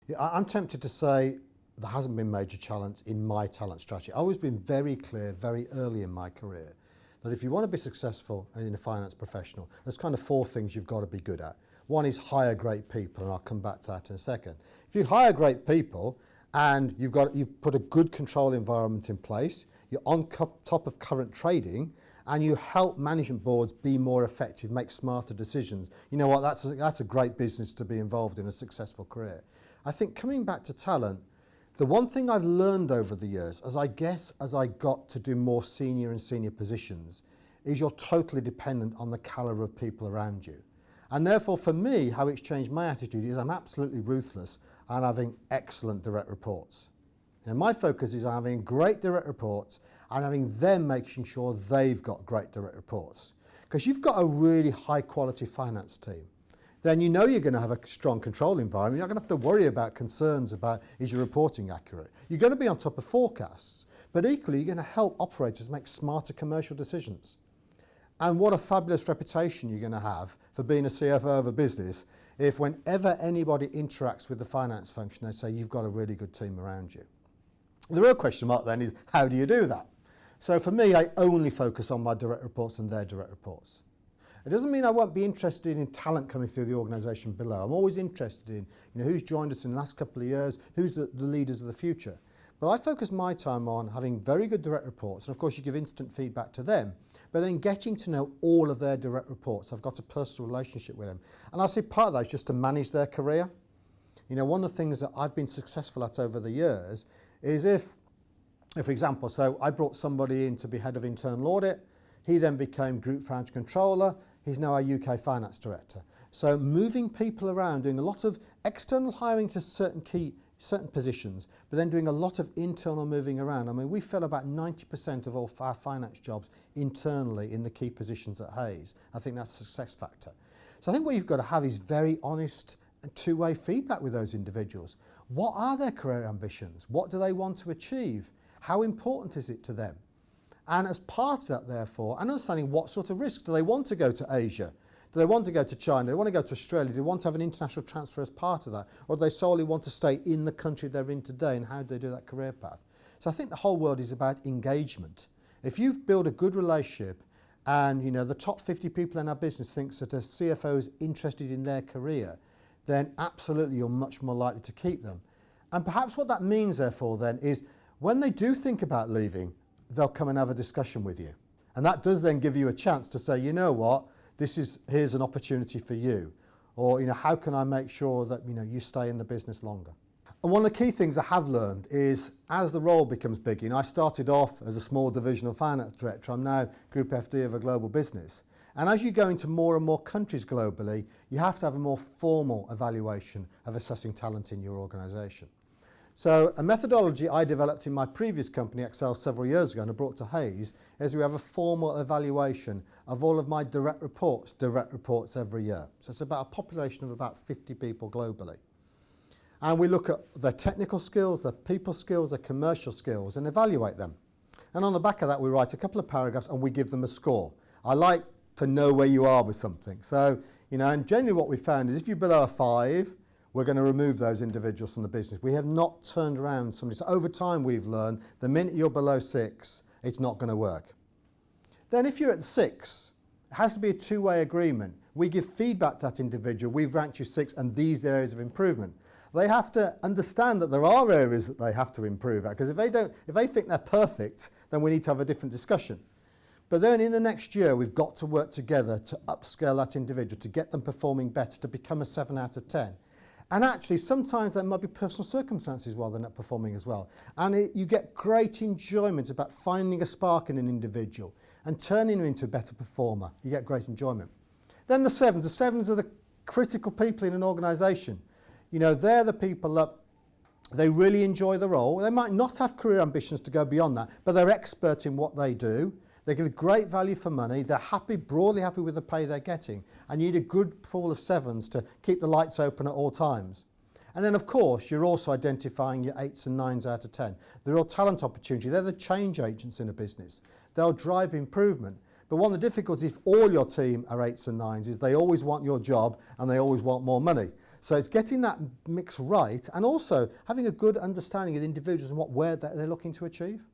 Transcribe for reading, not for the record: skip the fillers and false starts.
Yeah, I'm tempted to say there hasn't been major challenge in my talent strategy. I've always been very clear, very early in my career, that if you want to be successful in a finance professional, there's kind of four things you've got to be good at. One is hire great people, and I'll come back to that in a second. If you hire great people and you put a good control environment in place, you're on top of current trading, and you help management boards be more effective, make smarter decisions, you know what, that's a great business to be involved in, a successful career. I think coming back to talent, the one thing I've learned over the years, as I got to do more senior and senior positions, is you're totally dependent on the caliber of people around you. And therefore, for me, how it's changed my attitude is I'm absolutely ruthless on having excellent direct reports. And my focus is on having great direct reports and having them making sure they've got great direct reports. Because you've got a really high quality finance team, then you know you're going to have a strong control environment. You're not going to have to worry about concerns about is your reporting accurate. You're going to be on top of forecasts, but equally you're going to help operators make smarter commercial decisions. And what a fabulous reputation you're going to have for being a CFO of a business if whenever anybody interacts with the finance function, they say you've got a really good team around you. The real question mark then is, how do you do that? So for me, I only focus on my direct reports and their direct reports. It doesn't mean I won't be interested in talent coming through the organisation below. I'm always interested in who's joined us in the last couple of years, who's the leaders of the future. But I focus my time on having very good direct reports, and of course you give instant feedback to them, but then getting to know all of their direct reports. I've got a personal relationship with them. And I see part of that is just to manage their career. One of the things that I've been successful at over the years is if for example, so I brought somebody in to be head of internal audit, he then became group financial controller, he's now our UK finance director. So moving people around, doing a lot of external hiring to certain positions, but then doing a lot of internal moving around. I mean, we fill about 90% of all our finance jobs internally in the key positions at Hays. I think that's a success factor. So I think what you've got to have is very honest and two-way feedback with those individuals. What are their career ambitions? What do they want to achieve? How important is it to them? And as part of that, therefore, and understanding what sort of risks. Do they want to go to Asia? Do they want to go to China? Do they want to go to Australia? Do they want to have an international transfer as part of that? Or do they solely want to stay in the country they're in today, and how do they do that career path? So I think the whole world is about engagement. If you've built a good relationship and the top 50 people in our business thinks that a CFO is interested in their career, then absolutely you're much more likely to keep them. And perhaps what that means, therefore, then is when they do think about leaving, they'll come and have a discussion with you. And that does then give you a chance to say, you know what, here's an opportunity for you. Or, how can I make sure that, you stay in the business longer? And one of the key things I have learned is as the role becomes big, I started off as a small divisional finance director. I'm now Group FD of a global business. And as you go into more and more countries globally, you have to have a more formal evaluation of assessing talent in your organisation. So a methodology I developed in my previous company, Excel, several years ago and I brought to Hays, is we have a formal evaluation of all of my direct reports every year. So it's about a population of about 50 people globally. And we look at their technical skills, their people skills, their commercial skills and evaluate them. And on the back of that, we write a couple of paragraphs and we give them a score. I like to know where you are with something. So, and generally what we found is if you're below a 5, we're going to remove those individuals from the business. We have not turned around somebody. So over time we've learned the minute you're below 6, it's not going to work. Then if you're at 6, it has to be a two-way agreement. We give feedback to that individual. We've ranked you 6 and these are the areas of improvement. They have to understand that there are areas that they have to improve at, because if they think they're perfect, then we need to have a different discussion. But then in the next year, we've got to work together to upscale that individual, to get them performing better, to become a 7 out of 10. And actually, sometimes there might be personal circumstances while they're not performing as well. And you get great enjoyment about finding a spark in an individual and turning them into a better performer. You get great enjoyment. Then the 7s. The 7s are the critical people in an organisation. They're the people that they really enjoy the role. They might not have career ambitions to go beyond that, but they're expert in what they do. They give great value for money. They're broadly happy with the pay they're getting. And you need a good pool of 7s to keep the lights open at all times. And then, of course, you're also identifying your 8s and 9s out of 10. The real talent opportunity. They're the change agents in a business. They'll drive improvement. But one of the difficulties if all your team are 8s and 9s is they always want your job and they always want more money. So it's getting that mix right and also having a good understanding of individuals and where they're looking to achieve.